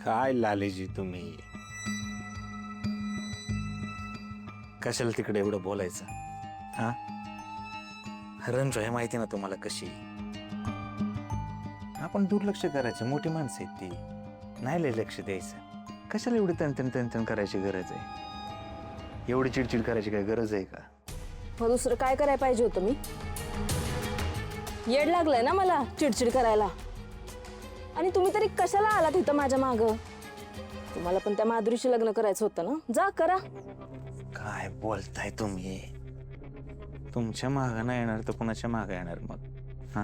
काय लालेजी तुम्ही, कशाला तिकडे एवढं बोलायचं? हा, रणजो हे माहिती ना तुम्हाला कशी. आपण दुर्लक्ष करायचं, मोठी माणसं आहेत ती, नाही लय लक्ष द्यायचं. कशाला एवढी तणतण करायची गरज आहे? एवढी चिडचिड करायची काय गरज आहे का? मग दुसरं काय करायला पाहिजे होतं मी? येड लागलंय ना मला चिडचिड करायला. आणि तुम्ही तरी कशाला आलात इथं माझ्या माग? तुम्हाला पण त्या माधुरीशी लग्न करायचं होतं ना, जा करा. काय बोलताय तुम्ही? तुमच्या माग नाही येणार तर कुणाच्या माग येणार मग? हा,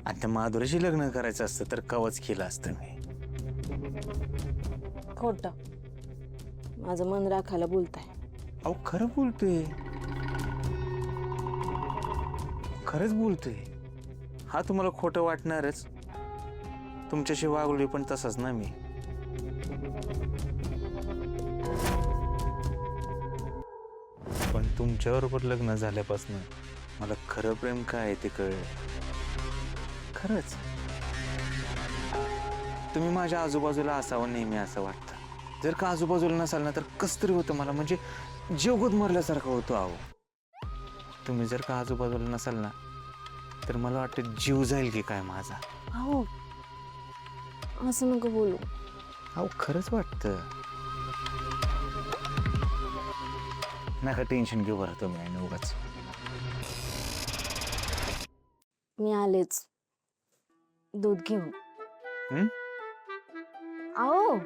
आणि त्या माधुरीशी लग्न करायचं असतं तर कवच केलं असतं मी. खोटं, माझं मन राखायला बोलताय. अहो खरं बोलतोय, खरंच बोलतोय. हा तुम्हाला खोटं वाटणारच, तुमच्याशी वागलोय पण तसाच ना मी. पण तुमच्याबरोबर लग्न झाल्यापासून मला खरं प्रेम काय आहे ते कळलं. खरंच तुम्ही माझ्या आजूबाजूला असावं नेहमी असं वाटतं. जर का आजूबाजूला नसाल ना तर कस तरी होतं मला, म्हणजे जीव गुदमरल्यासारखं होतो. अहो तुम्ही जर का आजूबाजूला नसाल ना तर मला वाटतं जीव जाईल की काय माझा. अहो असं नको बोलू. अहो खरंच वाटतं. नका टेन्शन घेऊ बरं तुम्ही आणि उगाच. मी आलेच दूध घेऊन. आओ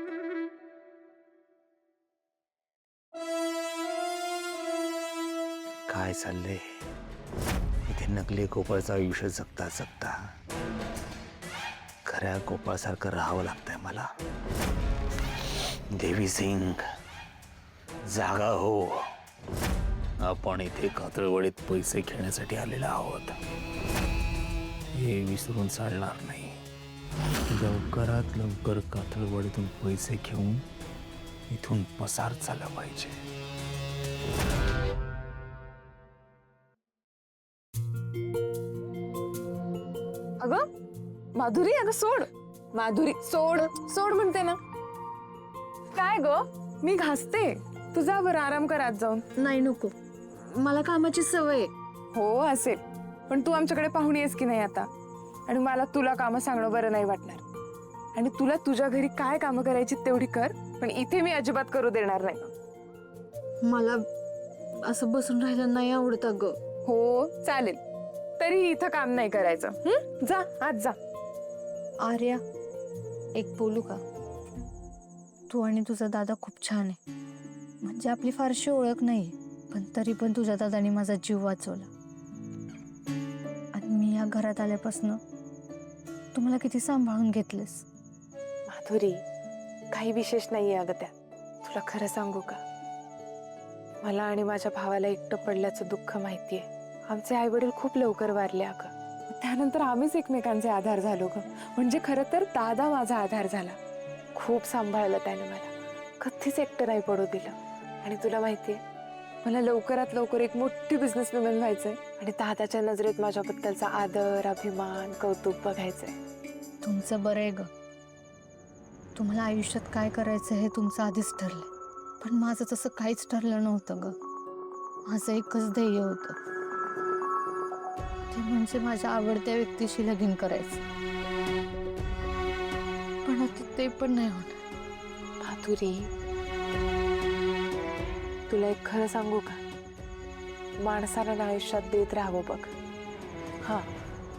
काय चाललंय इथे? नकली गोपाळचं आयुष्य जगता जगता खऱ्या गोपाळसारखं राहावं लागतंय मला. देवी सिंग जागा हो. आपण इथे कातळवडीत पैसे खेळण्यासाठी आलेलो आहोत, हे विसरून चालणार नाही. लवकरात लवकर कातळवडीतून पैसे घेऊन इथून पसार झाला पाहिजे. अगं माधुरी, अगं सोड. माधुरी सोड सोड म्हणते ना. काय ग, मी घासते, तुझा वर आराम कर आज जाऊन. नाही नको, मला कामाची सवय. हो असेल, पण तू आमच्याकडे पाहुणी आहेस की नाही आता, आणि मला तुला कामं सांगणं बरं नाही वाटणार. आणि तुला तुझ्या घरी काय कामं करायची तेवढी कर, पण इथे मी अजिबात करू देणार नाही. मला असं बसून राहायला नाही आवडत अगं. हो चालेल, तरी इथं काम नाही करायचं. जा आज जा. आर्या, एक बोलू का? तू आणि तुझा दादा खूप छान आहे. म्हणजे आपली फारशी ओळख नाही, पण तरी पण तुझ्या दादाने माझा जीव वाचवला. आणि मी या घरात आल्यापासून तू मला किती सांभाळून घेतलेस. माधुरी, काही विशेष नाहीये अगं त्यात. तुला खरं सांगू का, मला आणि माझ्या भावाला एकटं पडल्याचं दुःख माहितीये. आमचे आई वडील खूप लवकर वारले अगं. त्यानंतर आम्हीच एकमेकांचे आधार झालो ग. म्हणजे खरं तर दादा माझा आधार झाला. खूप सांभाळलं त्याने मला, कधीच एकटं नाही पडू दिलं. आणि तुला माहितीये, मला लवकरात लवकर एक मोठी बिझनेसवुमन व्हायचंय आणि दादाच्या नजरेत माझ्याबद्दलचा आदर, अभिमान, कौतुक बघायचंय. तुमचं बरं आहे ग. तुम्हाला आयुष्यात काय करायचं हे तुमचं आधीच ठरलंय. पण माझं तसं काहीच ठरलं नव्हतं ग. माझं एकच ध्येय होतं, ते म्हणजे माझ्या आवडत्या व्यक्तीशी लगीन करायचं. पण आता ते पण नाही होणार. माधुरी, तुला एक खरं सांगू का, माणसाला आयुष्यात देत राहावं बघ. हा,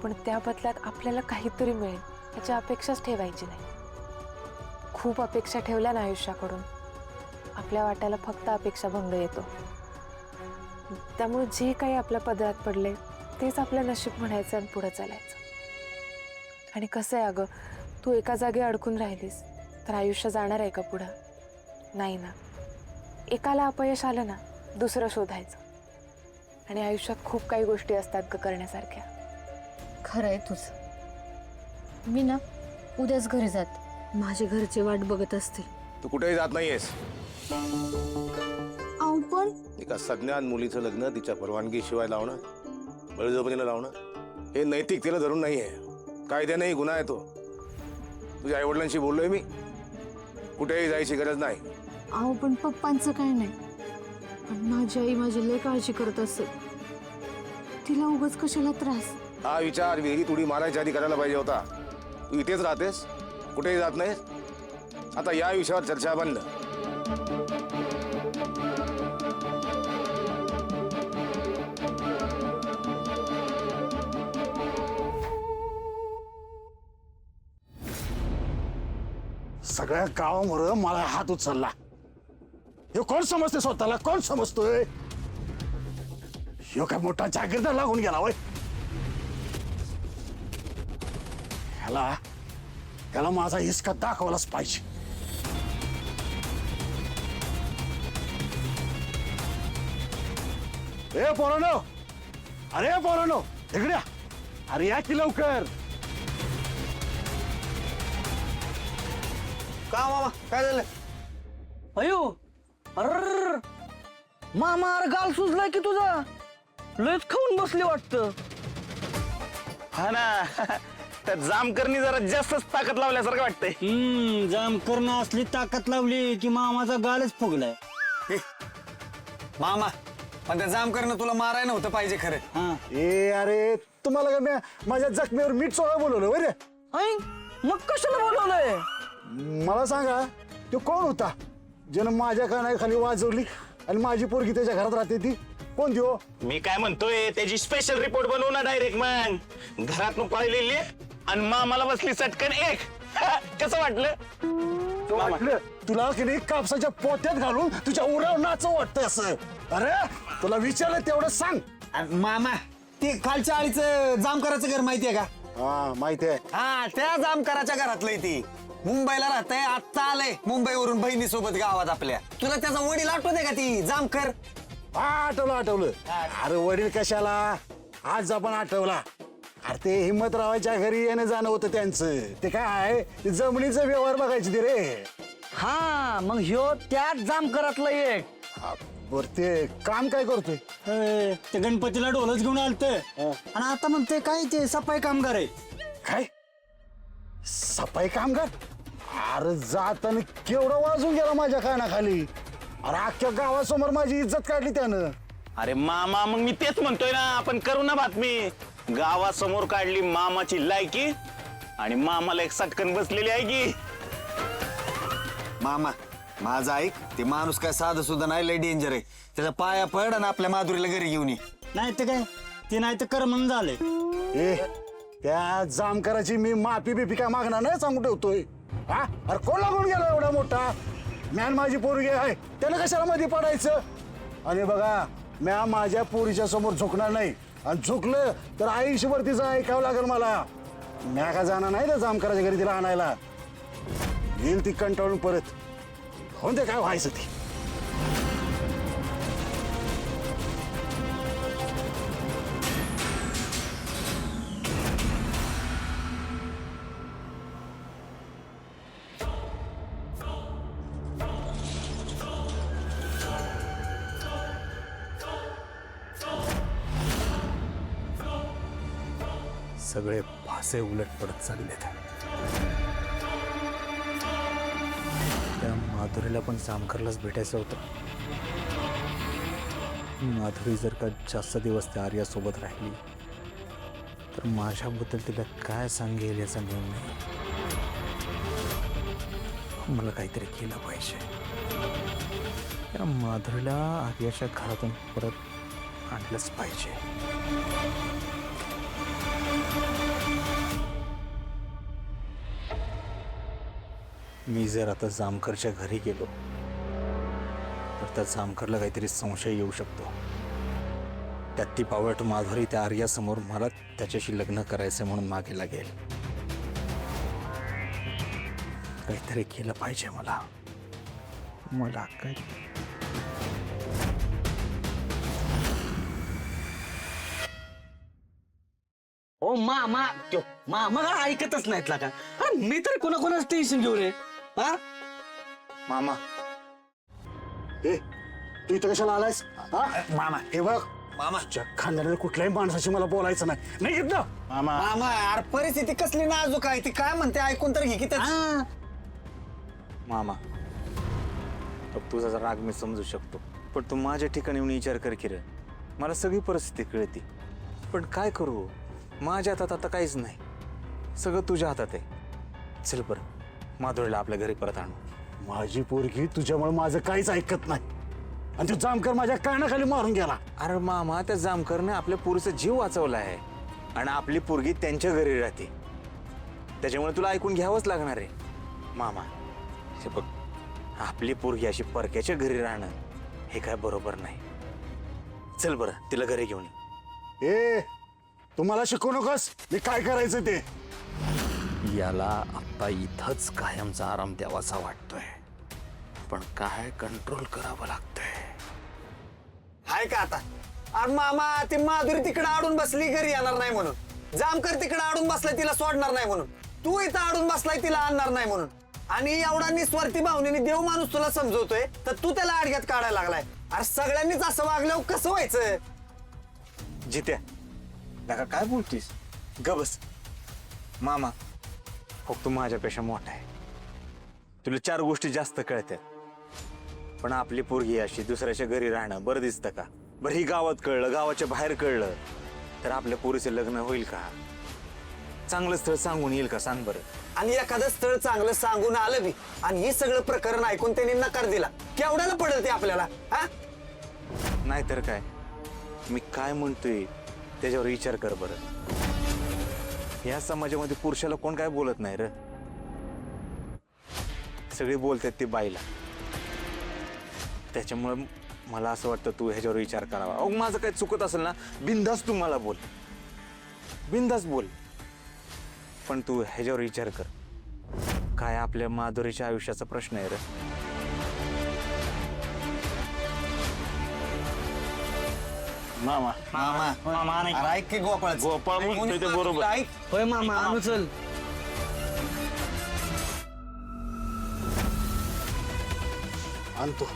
पण त्या बदल्यात आपल्याला काहीतरी मिळेल याची अपेक्षाच ठेवायची नाही. खूप अपेक्षा ठेवल्या ना आयुष्याकडून, आपल्या वाट्याला फक्त अपेक्षा भंग येतो. त्यामुळे जे काही आपल्या पदरात पडले तेच आपलं नशीब म्हणायचं आणि पुढे चालायचं. आणि कसं आहे अगं, तू एका जागी अडकून राहिलीस तर आयुष्य जाणार आहे का पुढं? नाही ना. एकाला अपयश आलं ना, दुसरं शोधायचं. आणि आयुष्यात खूप काही गोष्टी असतात ग करण्यासारख्या. खरं आहे तुझं. मी ना उद्याच घरी जाते. माझे घरचे वाट बघत असतील. तू कुठेही जात नाहीयेस. अहो पण एका सज्ञान मुलीचं लग्न तिच्या परवानगीशिवाय लावणं, बळजबरीनं लावणं, हे नैतिकतेला धरून नाहीये. कायद्यानेही गुन्हा आहे तो. तुझ्या आईवडिलांशी बोललोय मी, कुठेही जायची गरज नाही. अहो पण पप्पांचं काय नाही, पण माझी आई माझी लय काळजी करत असेल. तिला उगाच कशाला त्रास. हा विचार विहिरीत उडी मारायच्या आधी करायला पाहिजे होता. तू इथेच राहतेस, कुठेही जात नाहीस. आता या विषयावर चर्चा बंद. सगळ्या गावामुळे मला हात उचलला. हे कोण समजते स्वतःला? कोण समजतोय? ह्यो काय मोठा जागीरदार लागून गेला वय. ह्याला माझा हिसका दाखवलाच पाहिजे. ए पोरांनो, अरे पोरांनो, इकडे या. अरे या की लवकर. का मामा काय झालं? अयो अर मामा अरे गाल सुजलाय की तुझा. लयच खाऊन बसले वाटतं. हा ना. तर जामकरनी जरा जास्तच ताकद लावल्यासारखं वाटतंय. जाम करणं असली ताकद लावली की मामाचा गालच फुगलाय. मामा पण त्या जाम करणं तुला माराय नव्हतं पाहिजे खरं. हा ए अरे तुम्हाला का मी माझ्या जखमीवर मीठ सोळा बोलवलं बरे. ऐ मग कशाला बोलवलंय? मला सांगा तो कोण होता ज्यानं माझ्या कानाखाली वाजवली आणि माझी पोरगी त्याच्या घरात राहते ती कोण देऊ? मी काय म्हणतोय त्याची स्पेशल रिपोर्ट बनवू ना डायरेक्ट. मग घरात पळलेली आणि मामाला बसली चटकन एक. कसं वाटलं? वाटलं तुला की नाही कापसाच्या पोत्यात घालून तुझ्या उरावर नाचव वाटतंय असं. अरे तुला विचारलं तेवढं सांग. मामा ते खालच्या आळीचं जामकराचं घर माहितीये का? हा माहिती आहे. हा त्या जामकराच्या घरातलंय ती. मुंबईला राहतंय, आत्ता आलंय मुंबईवरून बहिणीसोबत गावात आपल्या. तुला त्याचा वडील आठवते का ती जामकर? आठवलं. अरे वडील कशाला, आज आपण आठवला. अरे ते हिम्मतरावाच्या घरी येणं जाणं होतं त्यांचं. ते काय आहे ते जमिनीचा व्यवहार बघायचे ते रे. हा मग ह्यो त्याच जामकरातला एक. बर ते काम काय करतोय? ते गणपतीला ढोलच घेऊन आलत आणि आता म्हणते काय ते सफाई कामगार आहे. काय सफाई कामगार? अरे जाताना केवढं वाजून गेला माझ्या कानाखाली. अरे अख्ख्या गावासमोर माझी इज्जत काढली त्यानं. अरे मामा मग मी तेच म्हणतोय ना, आपण करू ना बातमी. गावासमोर काढली मामाची लायकी आणि मामाला एक सटकन बसलेली आहे की. मामा माझा ऐक, ते माणूस काय साधं सुद्धा नाही, लय डेंजर आहे. त्याच्या पाया पड आणि आपल्या माधुरीला घरी घेऊन ये. नाही तर काय ते नाही तर कर म्हणून झालंय. ए त्या जामकराची मी माफी बिफी काय मागणार नाही सांगून ठेवतोय. हा अरे कोण लागून गेला एवढा मोठा? मॅन माझी पोरगी आहे त्याला कशाला मध्ये पडायचं? आणि बघा म्या माझ्या पोरीच्या समोर झुकणार नाही, आणि झुकलं तर आयुष्यभर तिचं ऐकावं लागेल मला. म्या का जाणार नाही त्या जामकराच्या घरी तिला आणायला. येईल ती कंटाळून परत. हो ते काय व्हायचं ती. सगळे फासे उलट पडत चाललेत. त्या माधुरीला पण जामकरलाच भेटायचं होतं. माधुरी जर का जास्त दिवस त्या आर्यासोबत राहिली तर माझ्याबद्दल तिला काय सांगेल याचा निर्णय. मला काहीतरी केलं पाहिजे. त्या माधुरीला आर्याच्या घरातून परत आणलंच पाहिजे. मी जर आता जामकरच्या घरी गेलो तर त्या जामकरला काहीतरी संशय येऊ शकतो. त्यात ती पावट माधुरी त्या आर्यासमोर मला त्याच्याशी लग्न करायचं म्हणून मागे लागेल. काहीतरी केलं पाहिजे मला काय. ओ मामा त्यो मामा का ऐकतच नाहीत का? मी तर कोणाकोणाच टेन्शन घेऊ रे. हा मामा ए तू इथं कशाला आलायस? मामा हे बघ मामा खानदाराला कुठल्याही माणसाशी मला बोलायचं नाही येत ना. मामा मामा यार परिस्थिती कसली नाजूक आहे, ती काय म्हणते ऐकून तर घे की. मामा बघ, तुझा जरा राग मी समजू शकतो, पण तू माझ्या ठिकाणी येऊन विचार कर की रे. मला सगळी परिस्थिती कळते, पण काय करू, माझ्या हातात आता काहीच नाही, सगळं तुझ्या हातात आहे. चल बरं, माधुरीला आपल्या घरी परत आणू. माझी पोरगी तुझ्यामुळे माझं काहीच ऐकत नाही आणि तो जामकर माझ्या कानाखाली मारून गेला. अरे मामा, त्या जामकरने आपल्या पोरीचा जीव वाचवला आहे आणि आपली पोरगी त्यांच्या घरी राहते, त्याच्यामुळे तुला ऐकून घ्यावंच लागणार आहे. मामा हे बघ, आपली पोरगी अशी परक्याच्या घरी राहणं हे काय बरोबर नाही. चल बरं, तिला घरी घेऊन ये. ए तुम्हाला शिकवू नकोस मी काय करायचं ते. याला आता इथंच कायमचा आराम द्यावासा वाटतोय, पण काय कंट्रोल करावं लागतंय. हाय का आता? अरे मामा, ती माधुरी तिकडे आडून बसली, घरी येणार नाही म्हणून. जामकर तिकडे आडून बसलाय, तिला सोडणार नाही म्हणून. तू इथं आडून बसलाय, तिला आणणार नाही म्हणून. आणि एवढा निस्वार्थी भावनेने देव माणूस तुला समजवतोय, तर तू त्याला आडग्यात काढायला लागलाय. अरे सगळ्यांनीच असं वागल्यावर कसं व्हायचं? जित्या, नका काय बोलतीस, ग बस. मामा फक्त तू माझ्यापेक्षा मोठा आहे, तुला 4 गोष्टी जास्त कळतात, पण आपली पोरगी अशी दुसऱ्याच्या घरी राहणं बरं दिसतं का? बरं, ही गावात कळलं, गावाच्या बाहेर कळलं तर आपल्या पोरीचं लग्न होईल का? चांगलं स्थळ सांगून येईल का, सांग बरं. आणि एखादं स्थळ चांगलं सांगून आलं बी आणि हे सगळं प्रकरण ऐकून त्यांनी नकार दिला, केवढ्याला पडेल ते आपल्याला? हा, नाहीतर काय, मी काय म्हणतोय त्याच्यावर विचार कर बरं. या समाजामध्ये पुरुषाला कोण काय बोलत नाही र, सगळे बोलतात ते बाईला. त्याच्यामुळे मला असं वाटतं तू ह्याच्यावर विचार करावा. अहो, माझं काय चुकत असेल ना, बिंदास तू मला बोल, बिंदास बोल, पण तू ह्याच्यावर विचार कर. काय आपल्या माधुरीच्या आयुष्याचा प्रश्न आहे रे. मामा मामा अरे ऐक की गोपाळ म्हणतोय ते बरोबर. ऐक. होय मामा, आणू चल. आणतो.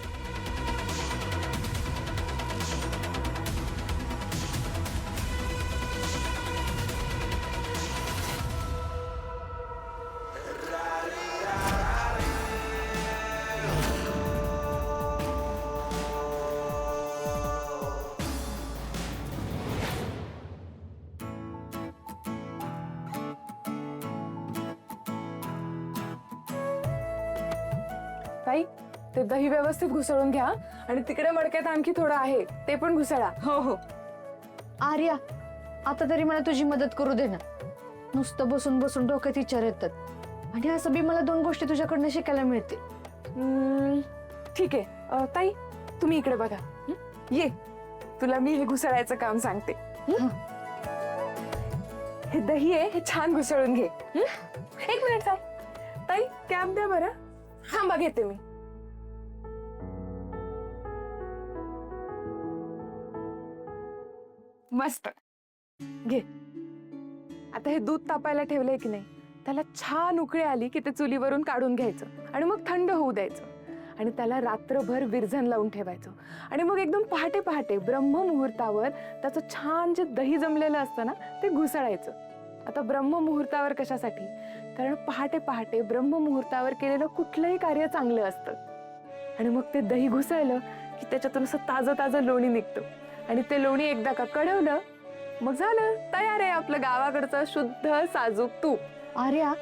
ताई, ते दही व्यवस्थित घुसळून घ्या आणि तिकडे मडक्यात आणखी थोडं आहे, ते पण घुसळा. हो हो. आर्या, आता तरी मला तुझी मदत करू दे ना. नुसतं बसून बसून डोक्यात विचार येतात आणि असं बी मला 2 गोष्टी तुझ्याकडनं शिकायला मिळते. ठीक आहे. ताई, तुम्ही इकडे बघा. ये, तुला मी हे घुसळायचं काम सांगते. हे दही आहे, हे छान घुसळून घे. 1 मिनिट थांब. ताई, कॅप द्या बरं. हा, बघ येते मी. मस्त, घे. आता हे दूध तापायला ठेवलंय की नाही, त्याला छान उकळी आली की ते चुलीवरून काढून घ्यायचं आणि मग थंड होऊ द्यायचं आणि त्याला रात्रभर विरझण लावून ठेवायचं आणि मग एकदम पहाटे पहाटे ब्रह्ममुहूर्तावर त्याचं छान जे दही जमलेलं असतं ना, ते घुसळायचं. आता ब्रह्ममुहूर्तावर कशासाठी? कारण पहाटे पहाटे ब्रह्ममुहूर्तावर केलेलं कुठलंही कार्य चांगलं असतं आणि मग ते दही घुसळलं की त्याच्यातून असं ताजं ताजं लोणी निघतं आणि ते लोणी एकदा का कढवलं मग झालं, तयार आहे आपलं गावाकडचं शुद्ध साजूक तूप. आर्या,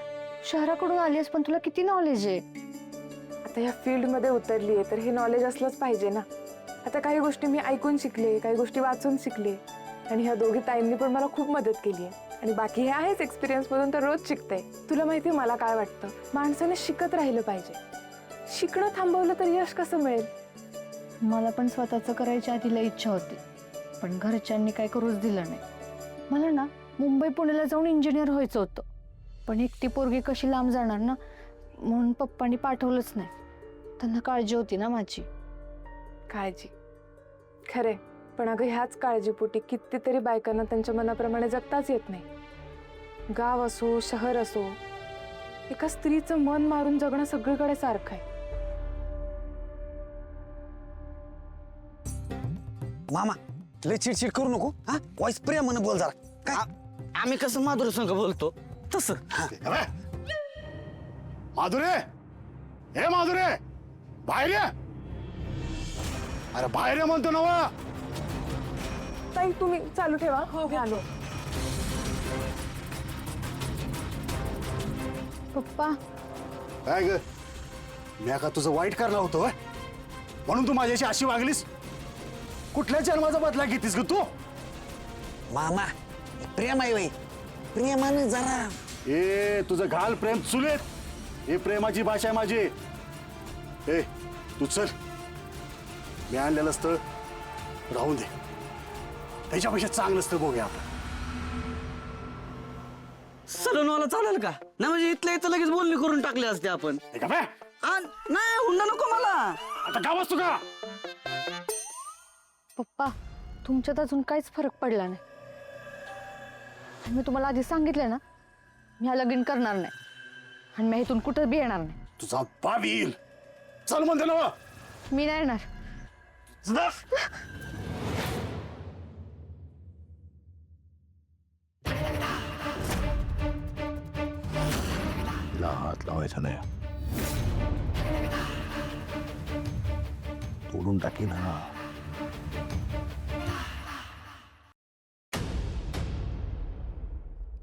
शहराकडून आलीस पण तुला किती नॉलेज आहे. आता या फील्डमध्ये उतरली आहे तर हे नॉलेज असलंच पाहिजे ना. आता काही गोष्टी मी ऐकून शिकले, काही गोष्टी वाचून शिकले आणि ह्या दोघी ताईंनी पण मला खूप मदत केली आहे आणि बाकी हे आहेच एक्सपिरियन्स मधून तर रोज शिकते. तुला माहितीये मला काय वाटतं, माणसाने शिकत राहिलं पाहिजे. शिकणं थांबवलं तर यश कसं मिळेल? मला पण स्वतःचं करायची आधी लई इच्छा होती, पण घरच्यांनी काय करूच दिलं नाही. मला ना मुंबई पुण्याला जाऊन इंजिनियर व्हायचं होतं, पण एकटी पोरगी कशी लांब जाणार ना, म्हणून पप्पांनी पाठवलंच नाही. त्यांना काळजी होती ना माझी. काळजी खरे, पण अगं ह्याच काळजीपोटी कितीतरी बायकांना त्यांच्या मनाप्रमाणे जगताच येत नाही. गाव असो शहर असो, एका स्त्रीचं मन मारून जगणं सगळीकडे सारखं आहे. मामा, लय चिडचिड करू नको. हा, वॉइस प्रेमानं बोल जरा. काय आम्ही कसं माधुरी संग बोलतो तसं. माधुरे, हे माधुरे, बाहेर ये. अरे बाहेर ये म्हणतो ना वा. ताई तुम्ही चालू ठेवा मी आलो. पप्पा काय ग मी का तुझं वाईट करणार होतो होय? म्हणून तू माझ्याशी अशी वागलीस. कुठल्या जन्माचा बदला घेतीस ग तू? मामा प्रेम आहे वय प्रेमानं जरा. ए तुझं घाल प्रेम चुलेत. हे प्रेमाची भाषा आहे माझी. ए तू चल. मी आणलेलं स्थळ राहून दे. त्याच्यापेक्षा चांगलं स्थळ बघूया आपण. सलूनवाला चालेल का नाही म्हणजे इथल्या इथं लगेच बोलणी करून टाकले असते आपण. हे का बे? नाही हुंडा नको मला. आता का बसतो का? पप्पा तुमच्यात अजून काहीच फरक पडला नाही. आणि मी तुम्हाला आधी सांगितलं ना मी हा लगीन करणार नाही आणि मी इथून कुठं बी येणार नाही. तुझा बाप येईल. चल म्हणते ना वा. मी नाही येणार. तिला हात लावायचा नाही. तोडून टाकी ना.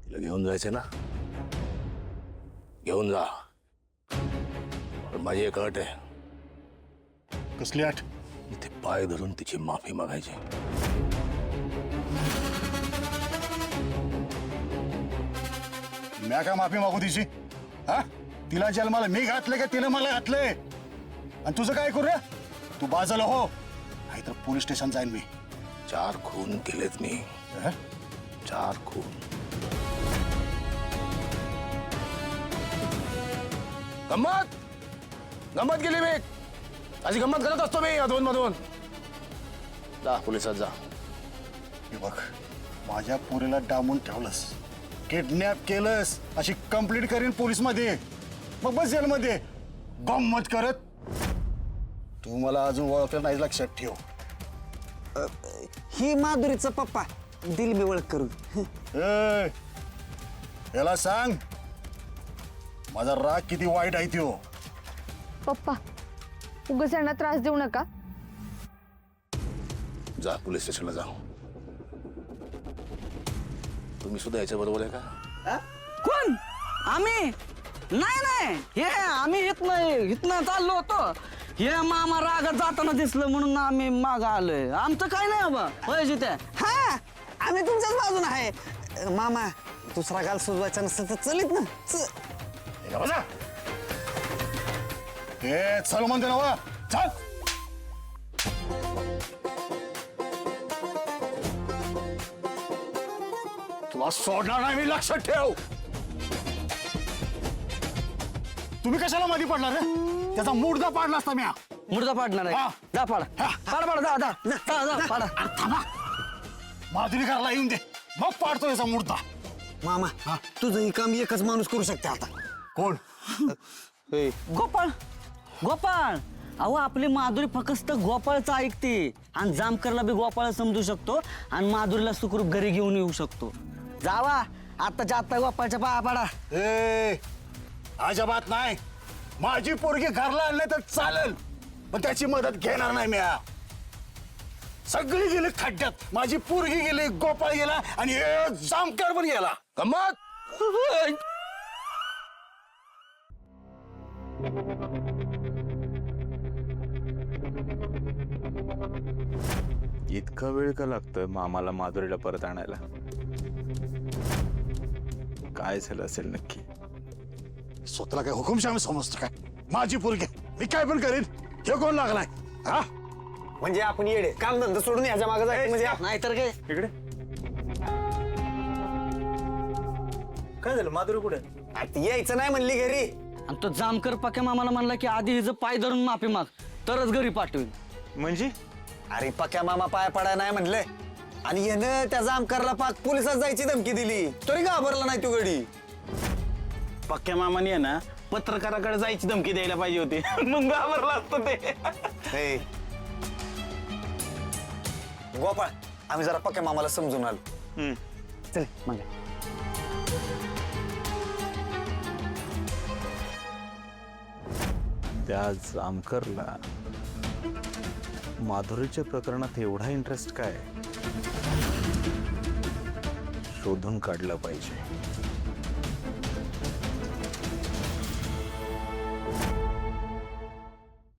तिला घेऊन जायचं ना घेऊन जा. पण माझी एक अट आहे. कसली अट? इथे पाय धरून तिची माफी मागायची. मी काय माफी मागू तिची? हा तिला जन्माला मी घातले का तिने मला घातले? आणि तुझं काय करू रे? तू बाजूला हो नाहीतर पोलीस स्टेशन जाईन मी. 4 खून केलेत मी. 4 खून. गंमत गंमत केली मी. अशी गंमत करत असतो मी अधून मधून. जा पोलिसात जा. हे बघ माझ्या पोरीला डांबून ठेवलंस किडनॅप केलंस अशी कंप्लीट करीन पोलीस मध्ये. मग बस जेलमध्ये गंमत करत. तू मला अजून ओळखलं नाही लक्षात ठेव. ही माधुरीचा पप्पा दिल मी ओळख करून. ए, याला सांग माझा राग किती वाईट आहे त्यो. पप्पा उगाच यांना त्रास देऊ नका. जा पोलीस स्टेशनला जा. तुम्ही सुद्धा याच्या बरोबर आहे का? कोण आम्ही? नाही नाही हे आम्ही इथनं चाललो होतो. हे मामा रागात जाताना दिसलं म्हणून आम्ही माग आलोय. आमचं काय नाही बाबा पाहिजे त्या. हा आम्ही तुमच्याच बाजून आहे. मामा दुसरा गाल सुजवायचा नसेल तर चलित ना. हे का बसा? ए चल म्हणते ना वा. चल. तुला सोडणार नाही मी लक्षात ठेव. तुम्ही कशाला मध्ये पडणार रे? त्याचा मुर्दा पाडला असता मी. मुर्दा पाडणार हा. आहे. जा पाडा पाडा जा जा जा जा पाडा. अरे थांबा. माधुरी घरला येऊन दे मग पाडतो याचा मुर्दा. मामा तुझं ही काम एकच माणूस करू शकते आता. कोण? गोपाळ गोपाळ अहो आपली माधुरी फक्त गोपाळचं ऐकते आणि जामकरला बी गोपाळ समजू शकतो आणि माधुरीला सुखरूप घरी घेऊन येऊ शकतो. जावा आत्ताच्या आत्ता गोपाळच्या पाया पाडा. ए अजिबात नाही. माझी पोरगी घरला आणले तर चालेल पण त्याची मदत घेणार नाही मी. सगळी गेली खड्ड्यात. माझी पोरगी गेली गोपाळ गेला आणि हे जामकर पण गेला. गंमत. इतका वेळ का लागतोय मामाला माधुरीला परत आणायला? काय झालं असेल नक्की? स्वतःला काय हुकुमशाही समजतो काय? माझी पोरगी मी काय पण करेन. हे कोण लागलाय? हा म्हणजे आपण येडे काम धंदा सोडून ह्याच्या मागे जायचं म्हणजे नाहीतर काय. इकडे काय झालं? माधुरी कुठे? आता यायचं नाही म्हणली घरी. आणि तो जामकर पक्या मामाला म्हणला की आधी हिचं पाय धरून माफी माग तरच घरी पाठवेल. म्हणजे अरे पक्या मामा पाय पडाय नाही म्हणले आणि यानं त्या जामकरला पाक पोलिसात जायची धमकी दिली तरी घाबरला नाही तू गडी. पक्क्या मामाने आहे ना पत्रकाराकडे जायची धमकी द्यायला पाहिजे होती. मग घाबरला असतं ते. हे गोपाळ आम्ही जरा पक्या मामाला समजून आलो. चल मग त्या जामकरला माधुरीच्या प्रकरणात एवढा इंटरेस्ट काय? शोधून काढलं पाहिजे.